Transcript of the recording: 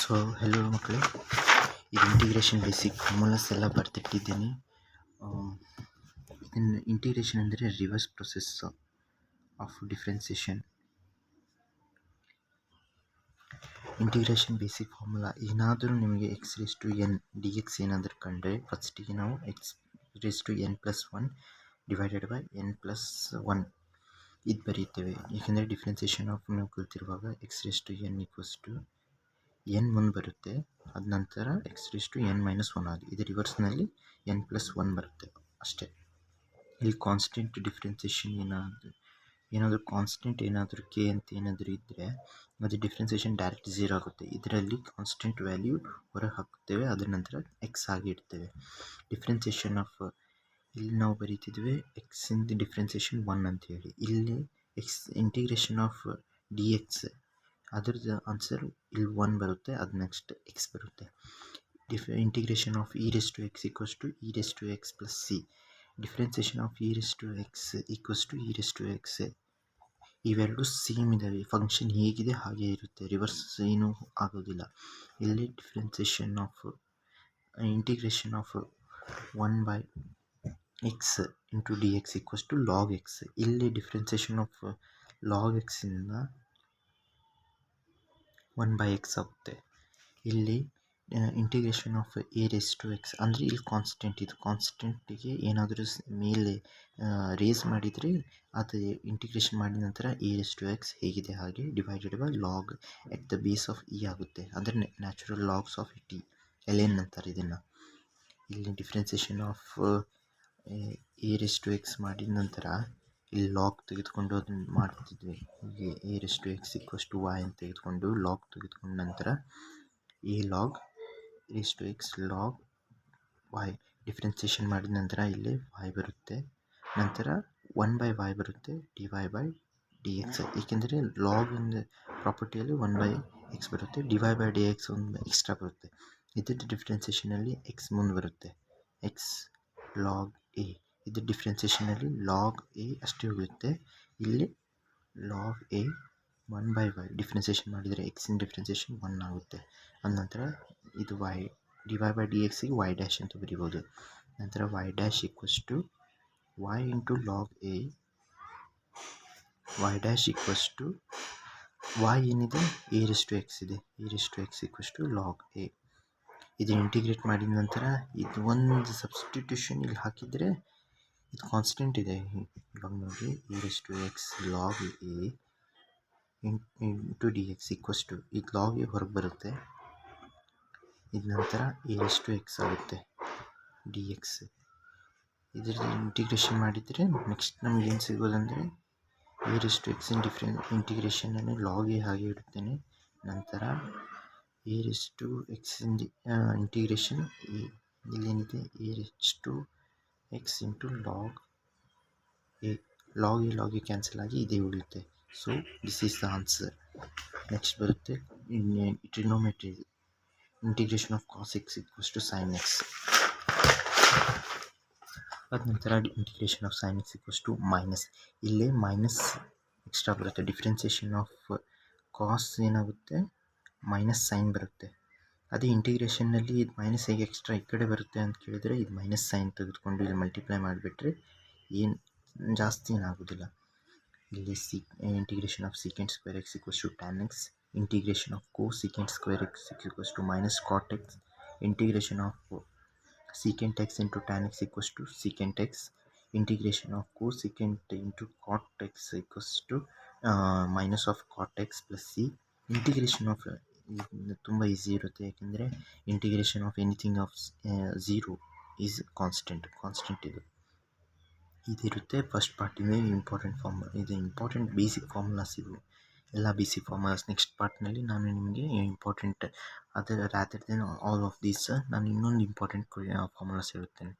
So hello ಮಕ್ಕಳೇ, ಇದು integration basic formulas ಎಲ್ಲ ಬರ್ತಿಟ್ಟಿದ್ದೀನಿ. ಇಂಟಿಗ್ರೇಷನ್ ಅಂದರೆ reverse process of differentiation. Integration basic formula ಏನಾದರೂ ನಿಮಗೆ x raise to n d x ಏನಾದರೂ ಕಂಡ್ರೆ ಫಸ್ಟಿಗೆ ನಾವು x raise to n plus one divided by n plus one ಇದು ಬರೀತೇವೆ. ಏಕೆಂದರೆ ಡಿಫ್ರೆನ್ಸಿಯೇಷನ್ ಆಫ್ ನಾವು ಕಲ್ತಿರುವಾಗ x raise to n equals to n ಮುಂದೆ ಬರುತ್ತೆ, ಅದ ನಂತರ x raise to n minus one ಆಗಿ ಇದು ರಿವರ್ಸ್ನಲ್ಲಿ ಎನ್ ಪ್ಲಸ್ ಒನ್ ಬರುತ್ತೆ ಅಷ್ಟೇ. ಇಲ್ಲಿ ಕಾನ್ಸ್ಟೆಂಟ್ ಡಿಫ್ರೆನ್ಸಿಯೇಷನ್ ಏನಾದರೂ ಕಾನ್ಸ್ಟೆಂಟ್ ಏನಾದರೂ ಕೆ ಅಂತ ಏನಾದರೂ ಇದ್ದರೆ ಅದು ಡಿಫ್ರೆನ್ಸಿಯೇಷನ್ ಡೈರೆಕ್ಟ್ ಝೀರೋ ಆಗುತ್ತೆ. ಇದರಲ್ಲಿ ಕಾನ್ಸ್ಟೆಂಟ್ ವ್ಯಾಲ್ಯೂ ಹೊರಗೆ ಹಾಕ್ತೇವೆ, ಅದರ ನಂತರ ಎಕ್ಸ್ ಆಗಿ ಇಡ್ತೇವೆ. ಡಿಫ್ರೆನ್ಸಿಯೇಷನ್ ಆಫ್ ಇಲ್ಲಿ ನಾವು ಬರೀತಿದ್ವಿ ಎಕ್ಸಿಂದ ಡಿಫ್ರೆನ್ಸಿಯೇಷನ್ ಒನ್ ಅಂತ ಹೇಳಿ. ಇಲ್ಲಿ x integration of d x ಅದ್ರದ್ದು ಆನ್ಸರ್ ಇಲ್ಲಿ ಒನ್ ಬರುತ್ತೆ, ಅದು ನೆಕ್ಸ್ಟ್ ಎಕ್ಸ್ ಬರುತ್ತೆ. Integration of e raise to x equals to e raise to x plus c. Differentiation of e raise to x equals to e raise to x. ಇವೆರಡು same ಇದ್ದಾವೆ, function ಹೇಗಿದೆ ಹಾಗೆ ಇರುತ್ತೆ, reverse ಏನೂ ಆಗೋದಿಲ್ಲ. ಇಲ್ಲಿ differentiation of integration of one by x into d x equals to log x. ಇಲ್ಲಿ differentiation of log ಎಕ್ಸಿಂದ ಒನ್ ಬೈ ಎಕ್ಸ್ ಆಗುತ್ತೆ. ಇಲ್ಲಿ integration of a raise to x ಅಂದರೆ ಇಲ್ಲಿ ಕಾನ್ಸ್ಟೆಂಟ್, ಇದು ಕಾನ್ಸ್ಟೆಂಟಿಗೆ ಏನಾದರೂ ಮೇಲೆ ರೇಸ್ ಮಾಡಿದರೆ ಅದು ಇಂಟಿಗ್ರೇಷನ್ ಮಾಡಿದ ನಂತರ ಎ ರೇಸ್ ಟು ಎಕ್ಸ್ ಹೇಗಿದೆ ಹಾಗೆ divided by log at the base of e ಆಗುತ್ತೆ. ಅಂದರೆ natural logs of t l n ಅಂತಾರೆ ಇದನ್ನು. ಇಲ್ಲಿ differentiation of a raise to x ಮಾಡಿದ ನಂತರ ಇಲ್ಲಿ ಲಾಗ್ ತೆಗೆದುಕೊಂಡು ಅದನ್ನು ಮಾಡ್ತಿದ್ವಿ. ಹೀಗೆ a raise to x equals to y ಅಂತ ತೆಗೆದುಕೊಂಡು ಲಾಗ್ ತೆಗೆದುಕೊಂಡ ನಂತರ a log raise to x log y differentiation ಮಾಡಿದ ನಂತರ ಇಲ್ಲಿ ವೈ ಬರುತ್ತೆ, ನಂತರ ಒನ್ ಬೈ ವೈ ಬರುತ್ತೆ d y by d x. ಏಕೆಂದರೆ ಲಾಗಿಂದ ಪ್ರಾಪರ್ಟಿಯಲ್ಲಿ ಒನ್ ಬೈ ಎಕ್ಸ್ ಬರುತ್ತೆ, d y by d x ಒಂದು ಎಕ್ಸ್ಟ್ರಾ ಬರುತ್ತೆ. ಇದ್ರದ್ದು ಡಿಫ್ರೆನ್ಸಿಯೇಷನಲ್ಲಿ ಎಕ್ಸ್ ಮುಂದೆ ಬರುತ್ತೆ, ಎಕ್ಸ್ ಲಾಗ್ ಎ. ಇದು ಡಿಫ್ರೆನ್ಸಿಯೇಷನಲ್ಲಿ ಲಾಗ್ ಎ ಅಷ್ಟೇ ಉಳಿಯುತ್ತೆ. ಇಲ್ಲಿ log a one by y differentiation ಮಾಡಿದರೆ ಎಕ್ಸಿನ ಡಿಫ್ರೆನ್ಸಿಯೇಷನ್ ಒನ್ ಆಗುತ್ತೆ. ಅದ ನಂತರ ಇದು y d y by d ಎಕ್ಸಿಗೆ ವೈ ಡ್ಯಾಶ್ ಅಂತ ಬರಿಬೋದು. ನಂತರ y dash equals to y into log a, y dash equals to y ಏನಿದೆ ಎ ರೇಸ್ ಟು ಎಕ್ಸ್ ಇದೆ, a raise to x equals to log a. ಇದು integrate ಮಾಡಿದ ನಂತರ ಇದು ಒಂದು ಸಬ್ಸ್ಟಿಟ್ಯೂಷನ್ ಇಲ್ಲಿ ಹಾಕಿದರೆ ಇದು ಕಾನ್ಸ್ಟೆಂಟ್ ಇದೆ, ಇವಾಗ ನೋಡಿ a raise to x log a into d x equals to ಇದು ಲಾಗ್ ಎ ಹೊರಗೆ ಬರುತ್ತೆ. ಇದು ನಂತರ ಎ ರೇಸ್ ಟು ಎಕ್ಸ್ ಆಗುತ್ತೆ ಡಿ ಎಕ್ಸ್. ಇದರಲ್ಲಿ ಇಂಟಿಗ್ರೇಷನ್ ಮಾಡಿದರೆ ನೆಕ್ಸ್ಟ್ ನಮ್ಗೆ ಏನು ಸಿಗೋದಂದರೆ ಎ ರೇಸ್ ಟು ಎಕ್ಸಿನ ಇಂಟಿಗ್ರೇಷನನ್ನು ಲಾಗ್ ಎ ಹಾಗೆ ಇಡುತ್ತೇನೆ. ನಂತರ ಎ ರೇಸ್ ಟು ಎಕ್ಸಿಂದ ಇಂಟಿಗ್ರೇಷನ್ ಇಲ್ಲೇನಿದೆ a raise to x into log a. Log a cancel ಆಗಿ ಇದೇ ಉಳಿಯುತ್ತೆ. So this is the answer. Next ಬರುತ್ತೆ trigonometry. Integration of cos x equals to sine x. ಅದ ನಂತರ integration of sine x equals to minus. ಇಲ್ಲೇ minus extra ಬರುತ್ತೆ. Differentiation of cos ಏನಾಗುತ್ತೆ minus sign ಬರುತ್ತೆ. ಅದೇ ಇಂಟಿಗ್ರೇಷನ್ನಲ್ಲಿ ಇದು ಮೈನಸ್ ಹೇಗೆ ಎಕ್ಸ್ಟ್ರಾ ಈ ಕಡೆ ಬರುತ್ತೆ ಅಂತ ಕೇಳಿದರೆ ಇದು ಮೈನಸ್ ಸೈನ್ ತೆಗೆದುಕೊಂಡು ಇಲ್ಲಿ ಮಲ್ಟಿಪ್ಲೈ ಮಾಡಿಬಿಟ್ರೆ ಏನು ಜಾಸ್ತಿ ಏನಾಗೋದಿಲ್ಲ. ಇಲ್ಲಿ integration of secant square x equals to tan x. Integration of cosecant square x equals to minus cot x. Integration of secant x into tan x equals to secant x. Integration of cosecant into cot x equals to minus of cot x plus c. Integration of ತುಂಬ easy ಇರುತ್ತೆ, ಯಾಕೆಂದರೆ integration of anything of zero is constant ಇದಿರುತ್ತೆ. First ಪಾರ್ಟಿಂದ important formula, ಇದು important basic formulas ಇವು ಎಲ್ಲ basic formulas. Next ಪಾರ್ಟ್ನಲ್ಲಿ ನಾನು ನಿಮಗೆ important other rather then all of these ನಾನು ಇನ್ನೊಂದು ಇಂಪಾರ್ಟೆಂಟ್ ಫಾರ್ಮುಲಾಸ್ ಹೇಳುತ್ತೇನೆ.